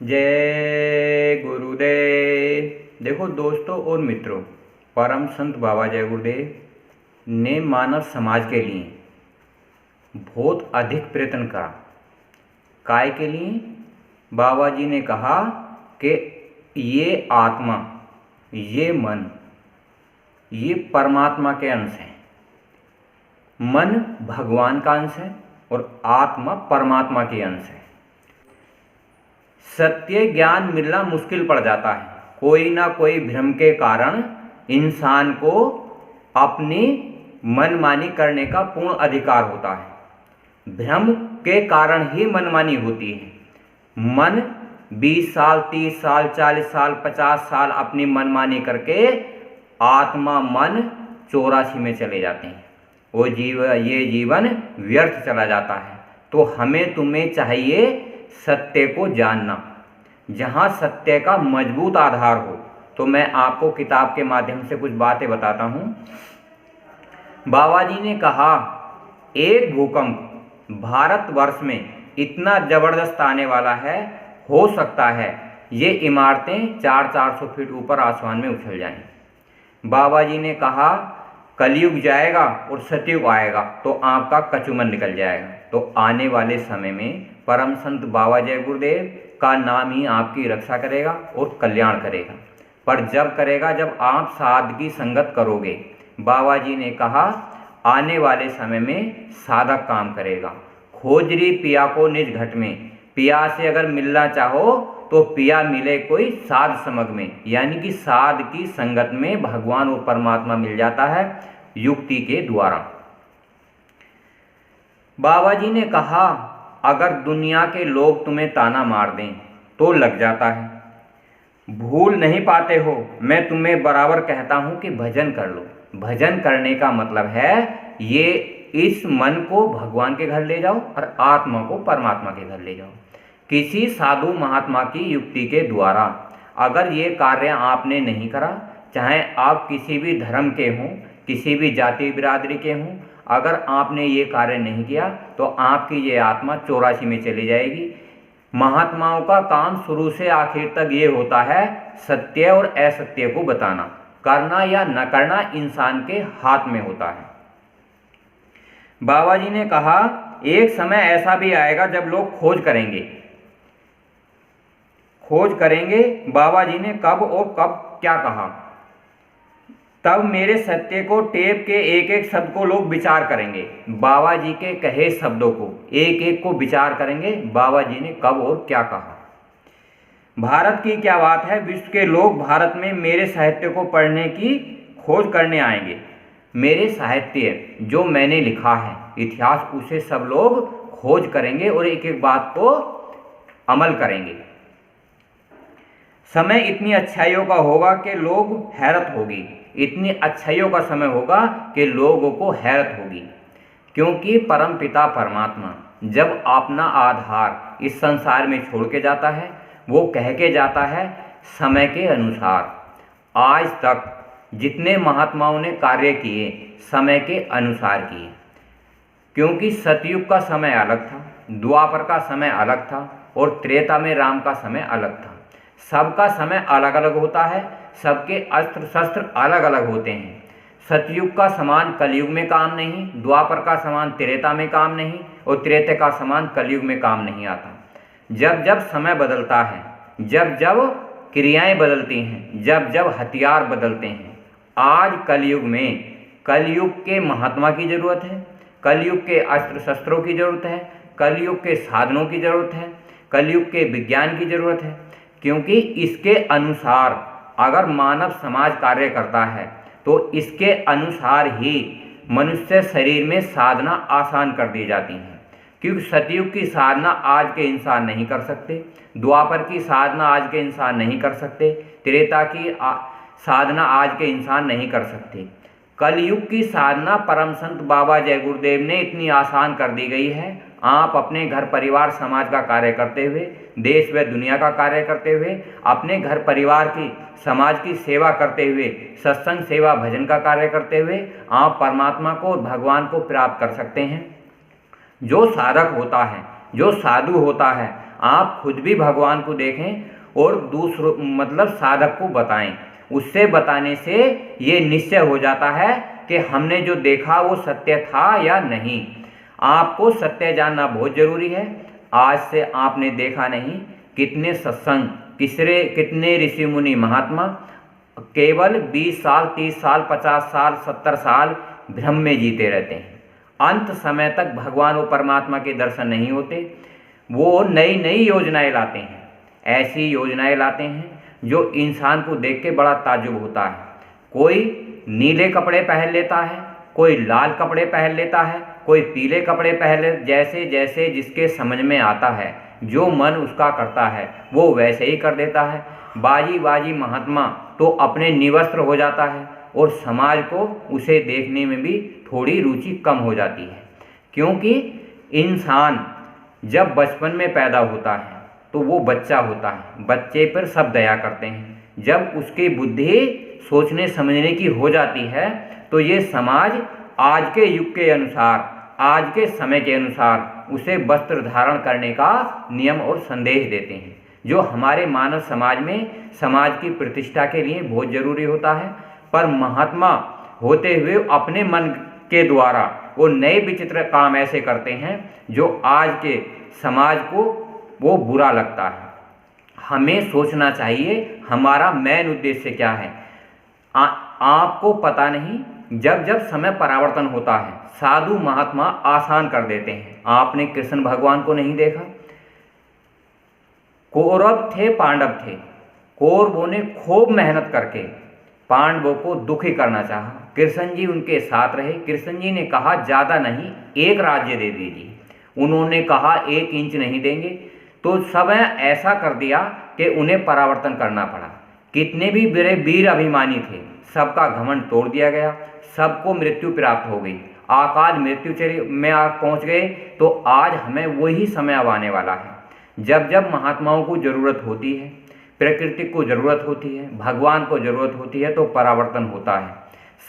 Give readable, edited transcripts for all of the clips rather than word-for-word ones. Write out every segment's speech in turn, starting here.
जय गुरुदेव। देखो दोस्तों और मित्रों, परम संत बाबा जय गुरुदेव ने मानव समाज के लिए बहुत अधिक प्रयत्न करा। काय के लिए? बाबा जी ने कहा कि ये आत्मा, ये मन, ये परमात्मा के अंश है। मन भगवान का अंश है और आत्मा परमात्मा के अंश है। सत्य ज्ञान मिलना मुश्किल पड़ जाता है। कोई ना कोई भ्रम के कारण इंसान को अपनी मनमानी करने का पूर्ण अधिकार होता है। भ्रम के कारण ही मनमानी होती है। मन 20 साल, 30 साल, 40 साल, 50 साल अपनी मनमानी करके आत्मा मन 84 में चले जाते हैं। ये जीवन व्यर्थ चला जाता है। तो हमें तुम्हें चाहिए सत्य को जानना, जहाँ सत्य का मजबूत आधार हो। तो मैं आपको किताब के माध्यम से कुछ बातें बताता हूँ। बाबा जी ने कहा, एक भूकंप भारतवर्ष में इतना ज़बरदस्त आने वाला है, हो सकता है ये इमारतें 400 फीट ऊपर आसमान में उछल जाएं। बाबा जी ने कहा, कलयुग जाएगा और सतयुग आएगा तो आपका कचूमन निकल जाएगा। तो आने वाले समय में परम संत बाबा जय गुरुदेव का नाम ही आपकी रक्षा करेगा और कल्याण करेगा। पर जब करेगा जब आप साधकी संगत करोगे। बाबा जी ने कहा, आने वाले समय में साधक काम करेगा। खोजरी पिया को निज घट में, पिया से अगर मिलना चाहो तो पिया मिले कोई साध समग में, यानी कि साध की संगत में भगवान और परमात्मा मिल जाता है युक्ति के द्वारा। बाबा जी ने कहा, अगर दुनिया के लोग तुम्हें ताना मार दें तो लग जाता है। भूल नहीं पाते हो। मैं तुम्हें बराबर कहता हूँ कि भजन कर लो। भजन करने का मतलब है ये इस मन को भगवान के घर ले जाओ और आत्मा को परमात्मा के घर ले जाओ। किसी साधु महात्मा की युक्ति के द्वारा अगर ये कार्य आपने नहीं करा, चाहे आप किसी भी धर्म के हों, किसी भी जाति बिरादरी के हों, अगर आपने ये कार्य नहीं किया तो आपकी ये आत्मा 84 में चली जाएगी। महात्माओं का काम शुरू से आखिर तक ये होता है सत्य और असत्य को बताना। करना या न करना इंसान के हाथ में होता है। बाबा जी ने कहा, एक समय ऐसा भी आएगा जब लोग खोज करेंगे। बाबा जी ने कब और कब क्या कहा? तब मेरे सत्य को टेप के एक एक शब्द को लोग विचार करेंगे। बाबा जी के कहे शब्दों को एक एक को विचार करेंगे। बाबा जी ने कब और क्या कहा? भारत की क्या बात है, विश्व के लोग भारत में मेरे साहित्य को पढ़ने की खोज करने आएंगे। मेरे साहित्य जो मैंने लिखा है इतिहास, उसे सब लोग खोज करेंगे और एक एक बात को अमल करेंगे। समय इतनी अच्छाइयों का होगा कि लोग हैरत होगी। इतनी अच्छाइयों का समय होगा कि लोगों को हैरत होगी। क्योंकि परम पिता परमात्मा जब अपना आधार इस संसार में छोड़ के जाता है, वो कह के जाता है समय के अनुसार। आज तक जितने महात्माओं ने कार्य किए समय के अनुसार किए। क्योंकि सतयुग का समय अलग था, द्वापर का समय अलग था और त्रेता में राम का समय अलग था। सबका समय अलग अलग होता है, सबके अस्त्र शस्त्र अलग अलग होते हैं। सतयुग का समान कलयुग में काम नहीं, द्वापर का समान त्रेता में काम नहीं और त्रेता का समान कलयुग में काम नहीं आता। जब जब समय बदलता है, जब जब क्रियाएं बदलती हैं, जब जब हथियार बदलते हैं। आज कलयुग में कलयुग के महात्मा की ज़रूरत है, कलयुग के अस्त्र शस्त्रों की ज़रूरत है, कलयुग के साधनों की ज़रूरत है, कलयुग के विज्ञान की ज़रूरत है। क्योंकि इसके अनुसार अगर मानव समाज कार्य करता है तो इसके अनुसार ही मनुष्य शरीर में साधना आसान कर दी जाती है। क्योंकि सतयुग की साधना आज के इंसान नहीं कर सकते, द्वापर की साधना आज के इंसान नहीं कर सकते, त्रेता की साधना आज के इंसान नहीं कर सकते। कलयुग की साधना परम संत बाबा जय गुरुदेव ने इतनी आसान कर दी गई है। आप अपने घर परिवार समाज का कार्य करते हुए, देश व दुनिया का कार्य करते हुए, अपने घर परिवार की समाज की सेवा करते हुए, सत्संग सेवा भजन का कार्य करते हुए आप परमात्मा को और भगवान को प्राप्त कर सकते हैं। जो साधक होता है, जो साधु होता है, आप खुद भी भगवान को देखें और दूसरों मतलब साधक को बताएं। उससे बताने से ये निश्चय हो जाता है कि हमने जो देखा वो सत्य था या नहीं। आपको सत्य जानना बहुत जरूरी है। आज से आपने देखा नहीं कितने सत्संग, कितने ऋषि मुनि महात्मा केवल 20 साल, 30 साल, 50 साल, 70 साल भ्रम में जीते रहते हैं। अंत समय तक भगवान और परमात्मा के दर्शन नहीं होते। वो नई नई योजनाएं लाते हैं, ऐसी योजनाएं लाते हैं जो इंसान को देख के बड़ा ताज्जुब होता है। कोई नीले कपड़े पहन लेता है, कोई लाल कपड़े पहन लेता है, कोई पीले कपड़े पहन ले, जैसे जैसे जिसके समझ में आता है, जो मन उसका करता है वो वैसे ही कर देता है। बाजी बाजी महात्मा तो अपने निवस्त्र हो जाता है और समाज को उसे देखने में भी थोड़ी रुचि कम हो जाती है। क्योंकि इंसान जब बचपन में पैदा होता है तो वो बच्चा होता है, बच्चे पर सब दया करते हैं। जब उसकी बुद्धि सोचने समझने की हो जाती है तो ये समाज आज के युग के अनुसार, आज के समय के अनुसार उसे वस्त्र धारण करने का नियम और संदेश देते हैं, जो हमारे मानव समाज में समाज की प्रतिष्ठा के लिए बहुत जरूरी होता है। पर महात्मा होते हुए अपने मन के द्वारा वो नए विचित्र काम ऐसे करते हैं जो आज के समाज को वो बुरा लगता है। हमें सोचना चाहिए हमारा मेन उद्देश्य क्या है। आपको पता नहीं, जब जब समय परावर्तन होता है साधु महात्मा आसान कर देते हैं। आपने कृष्ण भगवान को नहीं देखा? कौरव थे, पांडव थे। कौरवों ने खूब मेहनत करके पांडवों को दुखी करना चाहा। कृष्ण जी उनके साथ रहे। कृष्ण जी ने कहा ज़्यादा नहीं, एक राज्य दे दीजिए। उन्होंने कहा 1 इंच नहीं देंगे। तो सब ऐसा कर दिया कि उन्हें परावर्तन करना पड़ा। कितने भी बड़े वीर अभिमानी थे, सबका घमंड तोड़ दिया गया, सबको मृत्यु प्राप्त हो गई। आकाल मृत्यु में आप पहुँच गए। तो आज हमें वही समय अब आने वाला है जब जब महात्माओं को ज़रूरत होती है, प्रकृति को ज़रूरत होती है, भगवान को ज़रूरत होती है, तो परावर्तन होता है।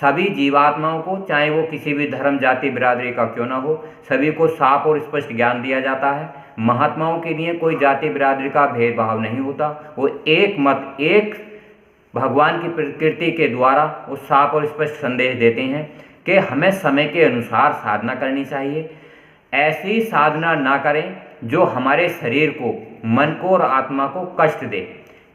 सभी जीवात्माओं को, चाहे वो किसी भी धर्म जाति बिरादरी का क्यों ना हो, सभी को साफ और स्पष्ट ज्ञान दिया जाता है। महात्माओं के लिए कोई जाति बिरादरी का भेदभाव नहीं होता। वो एक मत, एक भगवान की प्रकृति के द्वारा वो साफ और स्पष्ट संदेश देते हैं कि हमें समय के अनुसार साधना करनी चाहिए। ऐसी साधना ना करें जो हमारे शरीर को, मन को और आत्मा को कष्ट दे।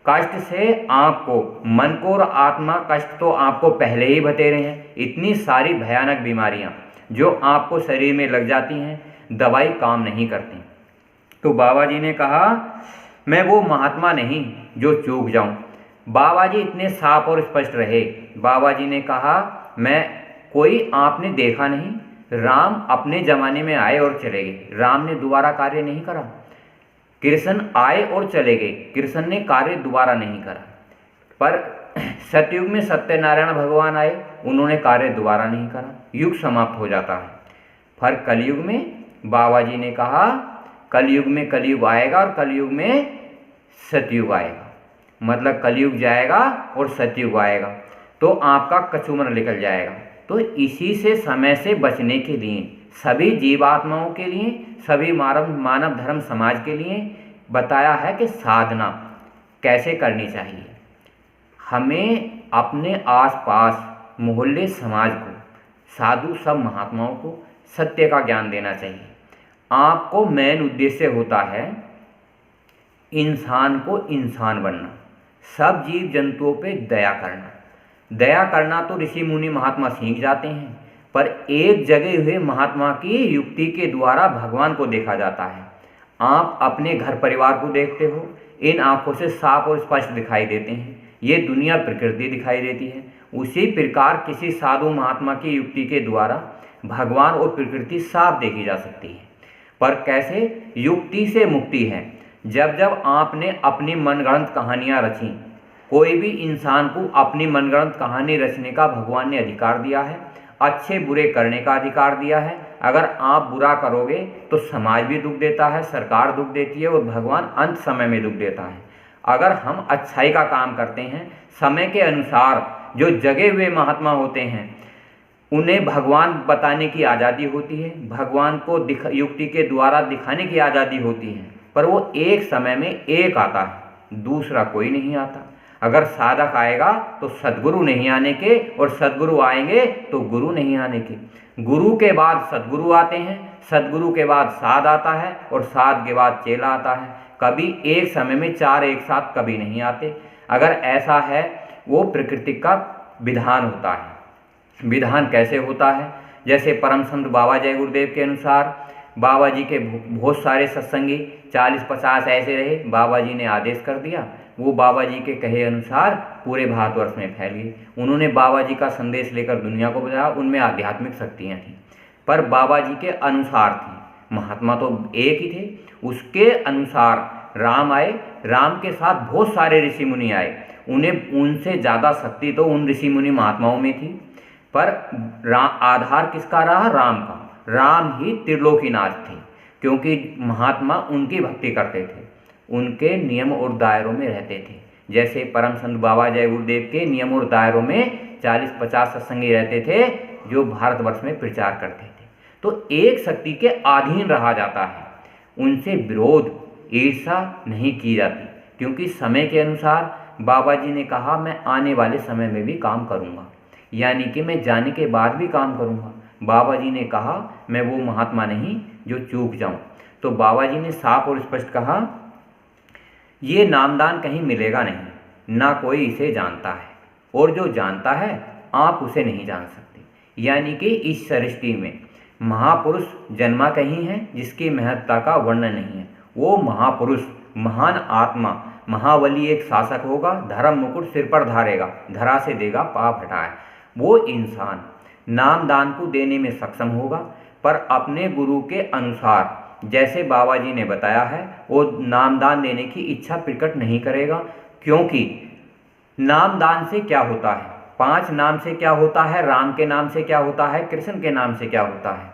कष्ट से आपको, मन को और आत्मा, कष्ट तो आपको पहले ही बतेरे हैं। इतनी सारी भयानक बीमारियां जो आपको शरीर में लग जाती हैं, दवाई काम नहीं करती। तो बाबा जी ने कहा मैं वो महात्मा नहीं जो चूक जाऊं। बाबा जी इतने साफ और स्पष्ट रहे। बाबा जी ने कहा मैं, कोई आपने देखा नहीं, राम अपने ज़माने में आए और चले गए। राम ने दोबारा कार्य नहीं करा। कृष्ण आए और चले गए, कृष्ण ने कार्य दोबारा नहीं करा। पर सतयुग में सत्यनारायण भगवान आए, उन्होंने कार्य दोबारा नहीं करा, युग समाप्त हो जाता है। पर कलयुग में बाबा जी ने कहा कलयुग में कलयुग आएगा और कलयुग में सतयुग आएगा। मतलब कलयुग जाएगा और सतयुग आएगा तो आपका कचूमर निकल जाएगा। तो इसी से समय से बचने के लिए सभी जीवात्माओं के लिए, सभी मानव धर्म समाज के लिए बताया है कि साधना कैसे करनी चाहिए। हमें अपने आसपास मोहल्ले समाज को, साधु सब महात्माओं को सत्य का ज्ञान देना चाहिए। आपको मेन उद्देश्य होता है इंसान को इंसान बनना, सब जीव जंतुओं पे दया करना। दया करना तो ऋषि मुनि महात्मा सीख जाते हैं, पर एक जगे हुए महात्मा की युक्ति के द्वारा भगवान को देखा जाता है। आप अपने घर परिवार को देखते हो, इन आंखों से साफ और स्पष्ट दिखाई देते हैं। ये दुनिया प्रकृति दिखाई देती है। उसी प्रकार किसी साधु महात्मा की युक्ति के द्वारा भगवान और प्रकृति साफ देखी जा सकती है। पर कैसे? युक्ति से मुक्ति है। जब जब आपने अपनी मनगढ़ंत कहानियाँ रची, कोई भी इंसान को अपनी मनगढ़ंत कहानी रचने का भगवान ने अधिकार दिया है, अच्छे बुरे करने का अधिकार दिया है। अगर आप बुरा करोगे तो समाज भी दुख देता है, सरकार दुख देती है और भगवान अंत समय में दुख देता है। अगर हम अच्छाई का काम करते हैं, समय के अनुसार जो जगे हुए महात्मा होते हैं उन्हें भगवान बताने की आज़ादी होती है, भगवान को युक्ति के द्वारा दिखाने की आज़ादी होती है। पर वो एक समय में एक आता है, दूसरा कोई नहीं आता। अगर साधक आएगा तो सद्गुरु नहीं आने के, और सद्गुरु आएंगे तो गुरु नहीं आने के। गुरु के बाद सद्गुरु आते हैं, सद्गुरु के बाद साध आता है, और साध के बाद चेला आता है। कभी एक समय में चार एक साथ कभी नहीं आते। अगर ऐसा है, वो प्रकृति का विधान होता है। विधान कैसे होता है? जैसे परम संत बाबा जय गुरुदेव के अनुसार बाबा जी के बहुत सारे सत्संगी 40-50 ऐसे रहे, बाबा जी ने आदेश कर दिया, वो बाबा जी के कहे अनुसार पूरे भारतवर्ष में फैल गई। उन्होंने बाबा जी का संदेश लेकर दुनिया को बताया। उनमें आध्यात्मिक शक्तियाँ थीं, पर बाबा जी के अनुसार थी। महात्मा तो एक ही थे। उसके अनुसार राम आए, राम के साथ बहुत सारे ऋषि मुनि आए। उन्हें उनसे ज़्यादा शक्ति तो उन ऋषि मुनि महात्माओं में थी, पर आधार किसका रहा? राम का। राम ही त्रिलोकीनाथ थे, क्योंकि महात्मा उनकी भक्ति करते थे, उनके नियम और दायरों में रहते थे। जैसे परम संत बाबा जय गुरुदेव के नियम और दायरों में 40-50 सत्संगी रहते थे, जो भारतवर्ष में प्रचार करते थे। तो एक शक्ति के अधीन रहा जाता है, उनसे विरोध ईर्षा नहीं की जाती, क्योंकि समय के अनुसार बाबा जी ने कहा मैं आने वाले समय में भी काम करूँगा, यानी कि मैं जाने के बाद भी काम करूँगा। बाबा जी ने कहा मैं वो महात्मा नहीं जो चूक जाऊँ। तो बाबा जी ने साफ और स्पष्ट कहा, ये नामदान कहीं मिलेगा नहीं, ना कोई इसे जानता है, और जो जानता है आप उसे नहीं जान सकते। यानी कि इस सृष्टि में महापुरुष जन्मा कहीं है जिसकी महत्ता का वर्णन नहीं है। वो महापुरुष, महान आत्मा, महाबली एक शासक होगा, धर्म मुकुट सिर पर धारेगा, धरा से देगा पाप हटाए। वो इंसान नामदान को देने में सक्षम होगा, पर अपने गुरु के अनुसार, जैसे बाबा जी ने बताया है, वो नामदान देने की इच्छा प्रकट नहीं करेगा। क्योंकि नामदान से क्या होता है? 5 नाम से क्या होता है? राम के नाम से क्या होता है? कृष्ण के नाम से क्या होता है?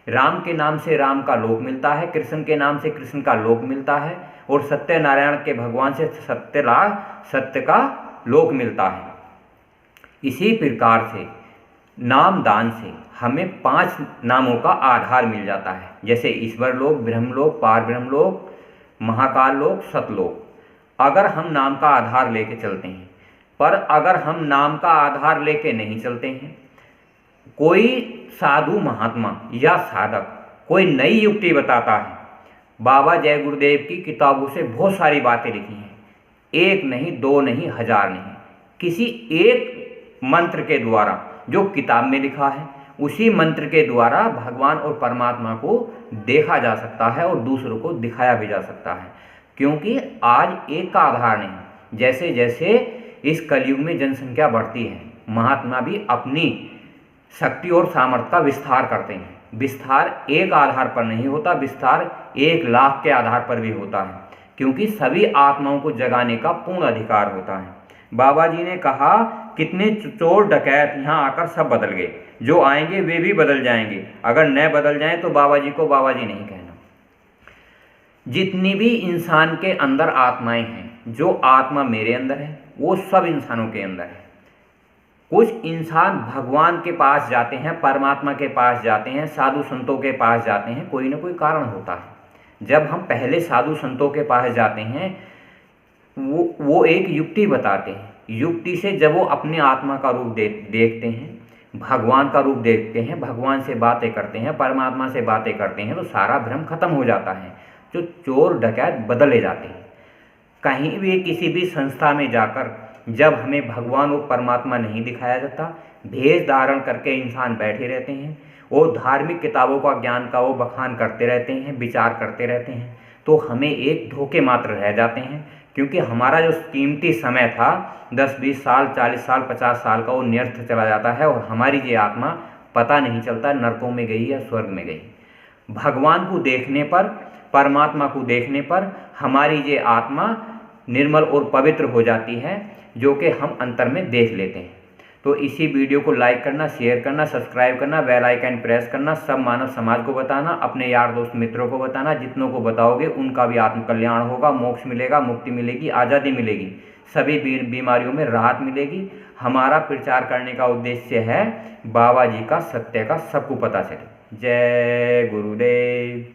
राम के नाम से राम का लोक मिलता है, कृष्ण के नाम से कृष्ण का लोक मिलता है, और सत्यनारायण के भगवान से सत्य का लोक मिलता है। इसी प्रकार से नामदान से हमें 5 नामों का आधार मिल जाता है, जैसे ईश्वर लोक, ब्रह्मलोक, पार ब्रह्मलोक, महाकाल लोक, सतलोक। अगर हम नाम का आधार लेके चलते हैं, पर अगर हम नाम का आधार लेके नहीं चलते हैं, कोई साधु महात्मा या साधक कोई नई युक्ति बताता है। बाबा जय गुरुदेव की किताबों से बहुत सारी बातें लिखी हैं, एक नहीं, 2 नहीं, 1000 नहीं। किसी एक मंत्र के द्वारा जो किताब में लिखा है, उसी मंत्र के द्वारा भगवान और परमात्मा को देखा जा सकता है और दूसरों को दिखाया भी जा सकता है। क्योंकि आज एक का आधार नहीं। जैसे जैसे इस कलयुग में जनसंख्या बढ़ती है, महात्मा भी अपनी शक्ति और सामर्थ्य का विस्तार करते हैं। विस्तार एक आधार पर नहीं होता, विस्तार 1 लाख के आधार पर भी होता है, क्योंकि सभी आत्माओं को जगाने का पूर्ण अधिकार होता है। बाबा जी ने कहा कितने चोर डकैत यहाँ आकर सब बदल गए, जो आएंगे वे भी बदल जाएंगे, अगर न बदल जाएं तो बाबा जी को बाबा जी नहीं कहना। जितनी भी इंसान के अंदर आत्माएं हैं, जो आत्मा मेरे अंदर है वो सब इंसानों के अंदर है। कुछ इंसान भगवान के पास जाते हैं, परमात्मा के पास जाते हैं, साधु संतों के पास जाते हैं, कोई ना कोई कारण होता है। जब हम पहले साधु संतों के पास जाते हैं, वो एक युक्ति बताते हैं। युक्ति से जब वो अपने आत्मा का रूप देखते हैं, भगवान का रूप देखते हैं, भगवान से बातें करते हैं, परमात्मा से बातें करते हैं, तो सारा भ्रम खत्म हो जाता है। जो चोर डकैत बदले जाते हैं। कहीं भी किसी भी संस्था में जाकर जब हमें भगवान और परमात्मा नहीं दिखाया जाता, भेष धारण करके इंसान बैठे रहते हैं, वो धार्मिक किताबों का ज्ञान का वो बखान करते रहते हैं, विचार करते रहते हैं, तो हमें एक धोखे मात्र रह जाते हैं। क्योंकि हमारा जो कीमती समय था 10-20 साल, 40 साल, 50 साल का, वो व्यर्थ चला जाता है, और हमारी ये आत्मा पता नहीं चलता नरकों में गई या स्वर्ग में गई। भगवान को देखने पर, परमात्मा को देखने पर हमारी ये आत्मा निर्मल और पवित्र हो जाती है, जो कि हम अंतर में देख लेते हैं। तो इसी वीडियो को लाइक करना, शेयर करना, सब्सक्राइब करना, बेल आइकन प्रेस करना, सब मानव समाज को बताना, अपने यार दोस्त मित्रों को बताना। जितनों को बताओगे उनका भी आत्म कल्याण होगा, मोक्ष मिलेगा, मुक्ति मिलेगी, आज़ादी मिलेगी, सभी बीमारियों में राहत मिलेगी। हमारा प्रचार करने का उद्देश्य है बाबा जी का, सत्य का सबको पता चले। जय गुरुदेव।